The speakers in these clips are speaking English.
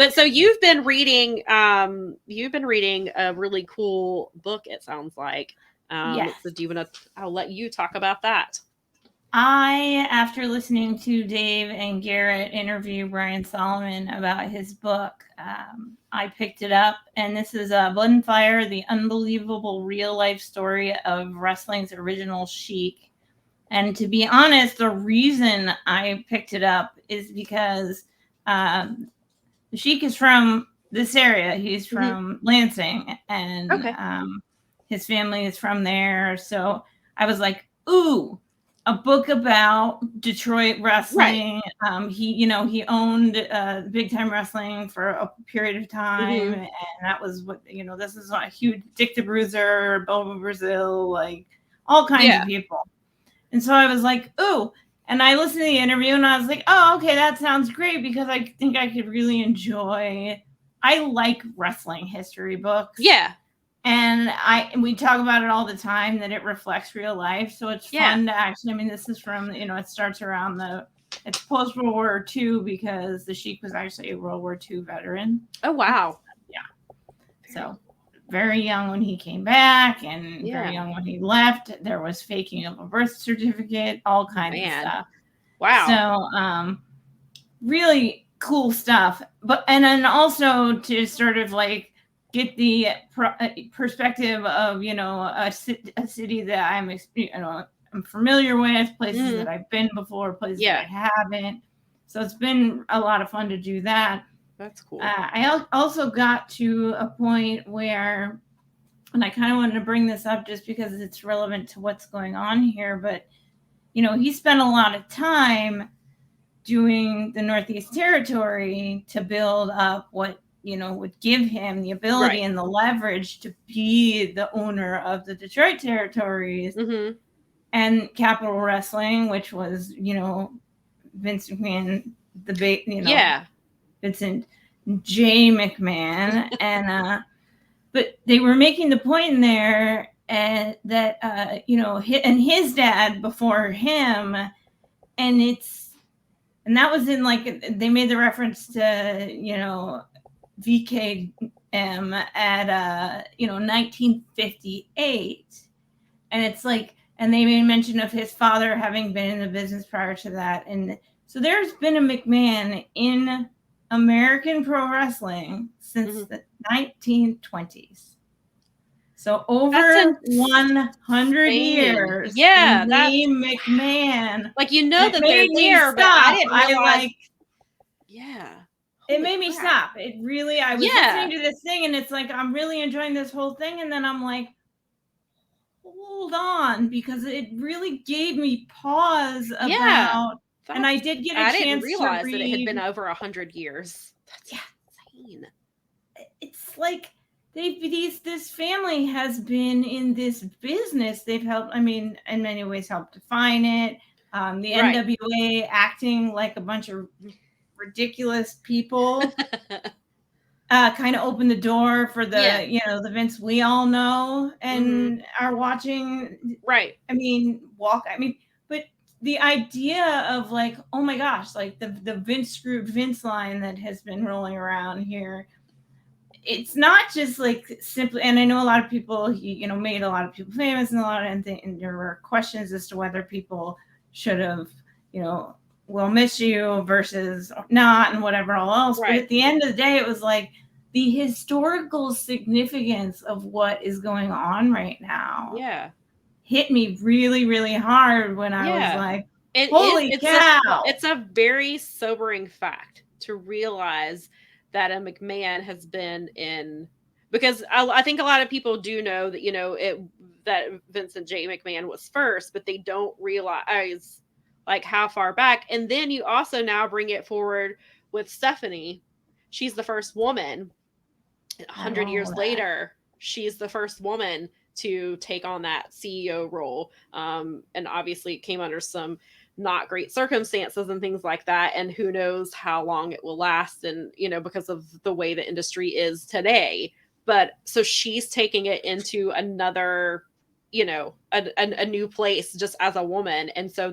But so you've been reading a really cool book, it sounds like. Yes. So do you want to, I'll let you talk about that. After listening to Dave and Garrett interview Brian Solomon about his book, I picked it up, and this is Blood and Fire, the unbelievable real-life story of wrestling's original Sheik. And to be honest, the reason I picked it up is because Sheik is from this area. He's from Lansing, and Okay. his family is from there. So I was like, ooh, a book about Detroit wrestling. Right. He owned Big Time Wrestling for a period of time, and that was what, this is a huge Dick the Bruiser, Bobo Brazil, like all kinds of people. And so I was like, ooh. And I listened to the interview and I was like, oh, okay, that sounds great, because I think I could really enjoy. I like wrestling history books. Yeah. And we talk about it all the time, that it reflects real life. So it's fun to actually, I mean, this is from, it starts around it's post World War II, because the Sheik was actually a World War II veteran. Oh, wow. Yeah. So very young when he came back, and very young when he left. There was faking of a birth certificate, all kinds of stuff. Wow. So really cool stuff. And then also to sort of like get the perspective of, a city that I'm familiar with, places that I've been before, places that I haven't. So it's been a lot of fun to do that. That's cool. I also got to a point where, and I kind of wanted to bring this up just because it's relevant to what's going on here, but, he spent a lot of time doing the Northeast Territory to build up what, would give him the ability and the leverage to be the owner of the Detroit territories, and Capital Wrestling, which was, Vince McMahon, Vincent J. McMahon, and but they were making the point in there, and that and his dad before him, and that was in, like, they made the reference to VKM at 1958, and it's like, and they made mention of his father having been in the business prior to that, and so there's been a McMahon in American pro wrestling since the 1920s. So over 100 years. Yeah, the name McMahon. Like, that they're there, but I didn't realize. It made me stop. It really, I was listening to this thing, and it's like, I'm really enjoying this whole thing, and then I'm like, hold on, because it really gave me pause about. And I did get a chance to read. I didn't realize that it had been over 100 years. That's insane. It's like this family has been in this business. They've helped, in many ways helped define it. The NWA acting like a bunch of ridiculous people kind of opened the door for the, the Vince we all know and are watching. But the idea of, like, oh my gosh, like the Vince screwed Vince line that has been rolling around here. It's not just like simply, and I know a lot of people, he, made a lot of people famous, and there were questions as to whether people should have, we'll miss you versus not, and whatever all else. But at the end of the day, it was like the historical significance of what is going on right now. Hit me really, really hard when I was like, holy cow. It's a very sobering fact to realize that a McMahon has been in, because I think a lot of people do know that, that Vincent J. McMahon was first, but they don't realize, like, how far back. And then you also now bring it forward with Stephanie. She's the first woman. 100 years later, she's the first woman to take on that CEO role. And obviously it came under some not great circumstances and things like that. And who knows how long it will last, and, because of the way the industry is today. But so she's taking it into another, a new place just as a woman. And so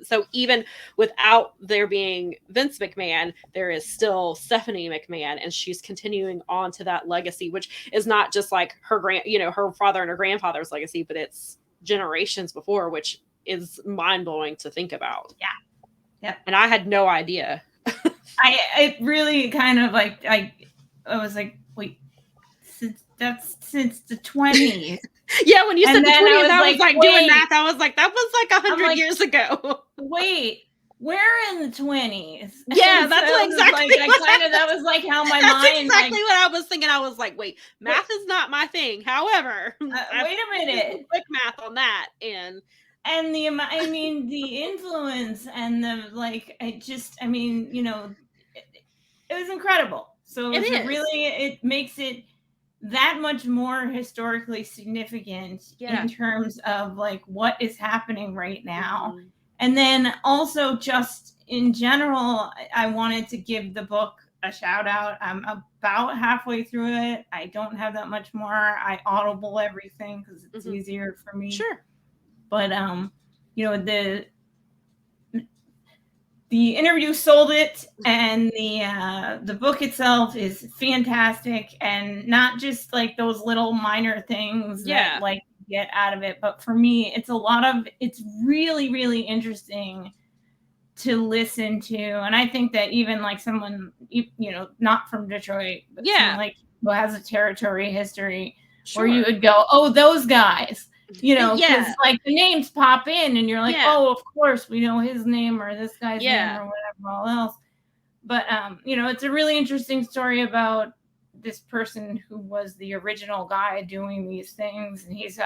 so even without there being Vince McMahon, there is still Stephanie McMahon, and she's continuing on to that legacy, which is not just like her father and her grandfather's legacy, but it's generations before, which is mind blowing to think about. Yeah. Yep. And I had no idea. It really kind of like I was like, wait, since the 20s. Yeah, when you said the 20s, I was like doing math. I was like, that was like 100 years ago. Wait, we're in the 20s. Yeah, that's exactly. That was like how my mind. Exactly what I was thinking. I was like, wait, math is not my thing. However, wait a minute, quick math on that, and the influence and the it was incredible. So it makes it that much more historically significant in terms of like what is happening right now. Mm-hmm. And then also just in general, I wanted to give the book a shout out. I'm about halfway through it. I don't have that much more. I audible everything because it's easier for me. Sure. But the interview sold it, and the book itself is fantastic, and not just like those little minor things that like get out of it, but for me, it's really, really interesting to listen to, and I think that even like someone not from Detroit, but someone like who has a territory history, where you would go, oh, those guys. Because like the names pop in and you're like, oh, of course we know his name or this guy's name or whatever all else. But, it's a really interesting story about this person who was the original guy doing these things. And he's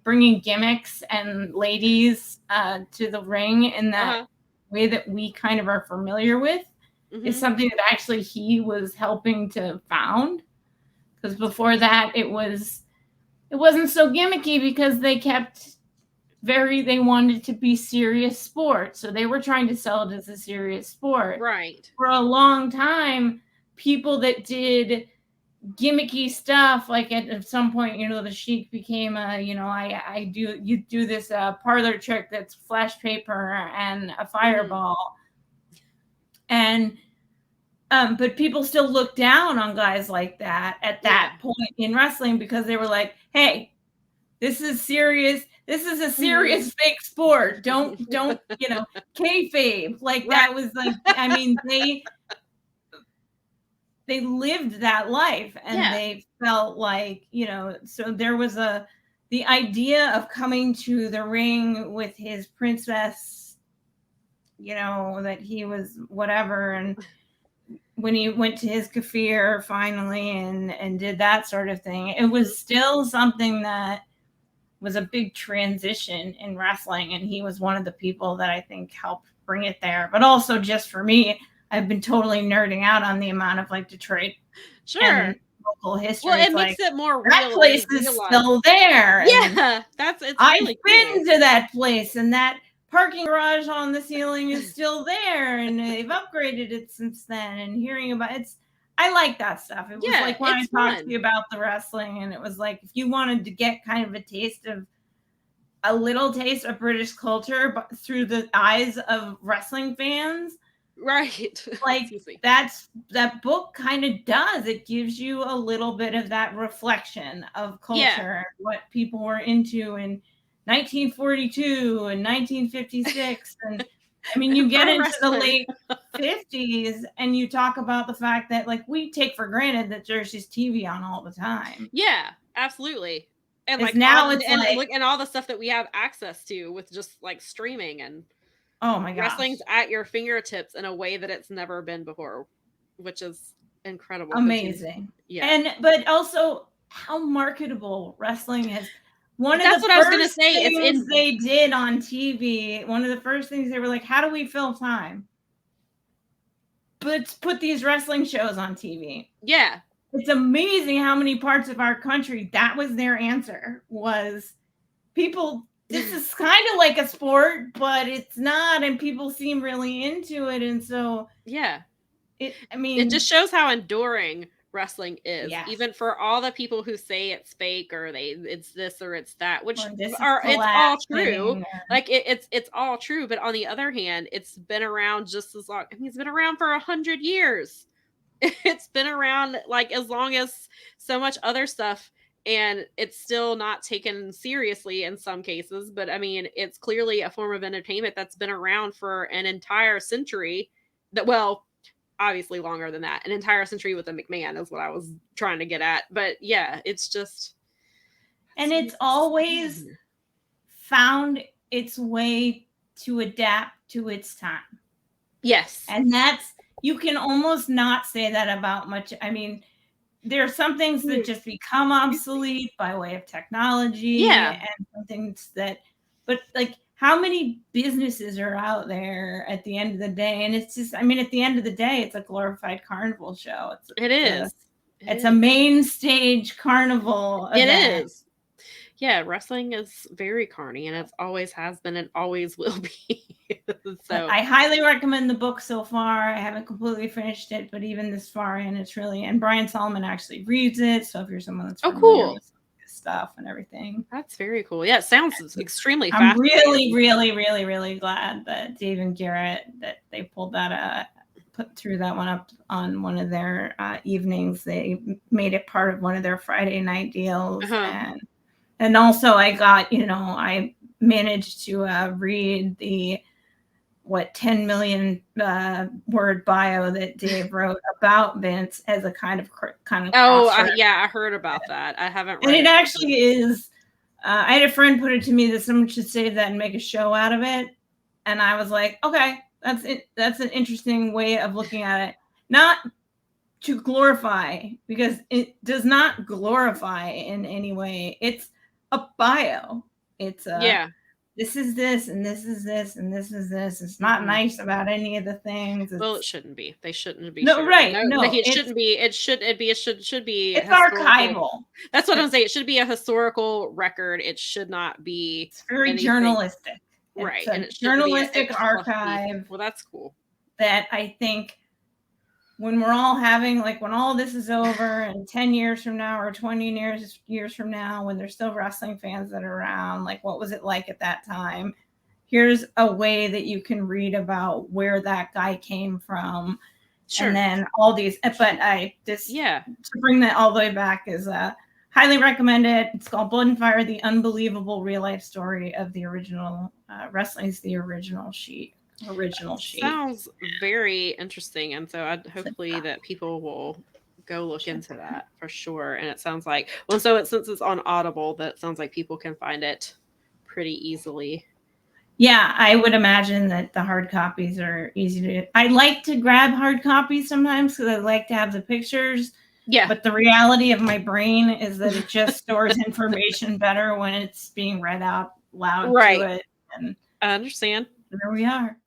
bringing gimmicks and ladies to the ring in that way that we kind of are familiar with. Is something that actually he was helping to found. Because before that, it wasn't so gimmicky because they wanted to be serious sport. So they were trying to sell it as a serious sport. Right. For a long time, people that did gimmicky stuff, like at some point, the Sheik became you do this parlor trick that's flash paper and a fireball. And but people still look down on guys like that at that point in wrestling because they were like, hey, this is serious. This is a serious fake sport. Don't kayfabe. Like that was like, I mean, they lived that life and they felt like, so there was the idea of coming to the ring with his princess, that he was whatever. And when he went to his kefir finally and did that sort of thing, it was still something that was a big transition in wrestling. And he was one of the people that I think helped bring it there. But also just for me, I've been totally nerding out on the amount of like Detroit and local history. Well, it makes it more real. That place is still there. Yeah, I've been to that place, and that parking garage on the ceiling is still there, and they've upgraded it since then. And hearing about I like that stuff. It was like when I talked to you about the wrestling, and it was like if you wanted to get kind of a little taste of British culture, but through the eyes of wrestling fans, right? Like that book kind of does. It gives you a little bit of that reflection of culture, what people were into in 1942 and 1956, and I mean, you get into the late 50s and you talk about the fact that like we take for granted that there's just TV on all the time. Yeah, absolutely. And like now and all the stuff that we have access to with just like streaming and oh my gosh, wrestling's at your fingertips in a way that it's never been before, which is incredible. Amazing. But also how marketable wrestling is. That's what I was going to say. They did on TV. One of the first things they were like, how do we fill time? Let's put these wrestling shows on TV. Yeah. It's amazing how many parts of our country that was their answer was people. This is kind of like a sport, but it's not. And people seem really into it. And so, it just shows how enduring wrestling is. Yes. Even for all the people who say it's fake or it's this or it's that, which this are it's all true. collapsing. Like it's all true. But on the other hand, it's been around just as long. I mean, it's been around for 100 years. It's been around like as long as so much other stuff, and it's still not taken seriously in some cases. But I mean, it's clearly a form of entertainment that's been around for an entire century. That, well, obviously longer than that. An entire century with a McMahon is what I was trying to get at. But yeah, it's just, and it's always found its way to adapt to its time. Yes. And that's, you can almost not say that about much. I mean, there are some things that just become obsolete by way of technology, and some things that, but like, how many businesses are out there at the end of the day? And it's just, I mean, at the end of the day, it's a glorified carnival show. It's a main stage carnival event. It is. Yeah, wrestling is very carny, and it always has been and always will be. So I highly recommend the book so far. I haven't completely finished it, but even this far in, it's really, and Brian Solomon actually reads it. So if you're someone that's familiar with stuff and everything, that's very cool. Yeah, it sounds extremely I'm really, really, really, really glad that Dave and Garrett, that they pulled that threw that one up on one of their evenings. They made it part of one of their Friday night deals. And also I got, I managed to read the 10 million word bio that Dave wrote about Vince as a kind of I heard about that. I haven't read it. And it actually is. I had a friend put it to me that someone should save that and make a show out of it. And I was like, okay, that's it. That's an interesting way of looking at it. Not to glorify, because it does not glorify in any way. It's a bio. It's this is this, and this is this, and this is this. It's not nice about any of the things. Well, it shouldn't be. They shouldn't be. No, right. No, it shouldn't be. It should be. It's archival. That's what I'm saying. It should be a historical record. It should not be. It's very journalistic. Right. And it's a journalistic archive. Well, that's cool. That I think when we're all having, like, when all this is over and 10 years from now or 20 years from now, when there's still wrestling fans that are around, like, what was it like at that time? Here's a way that you can read about where that guy came from. Sure. And then all these, but to bring that all the way back is highly recommend it. It's called Blood and Fire, the unbelievable real life story of the original wrestling's the original Sheik. Sounds very interesting, and so hopefully that people will go look into that for sure. And it sounds like, since it's on Audible, that sounds like people can find it pretty easily. Yeah, I would imagine that the hard copies are easy to. I like to grab hard copies sometimes because I like to have the pictures. Yeah, but the reality of my brain is that it just stores information better when it's being read out loud to it. And I understand. There we are.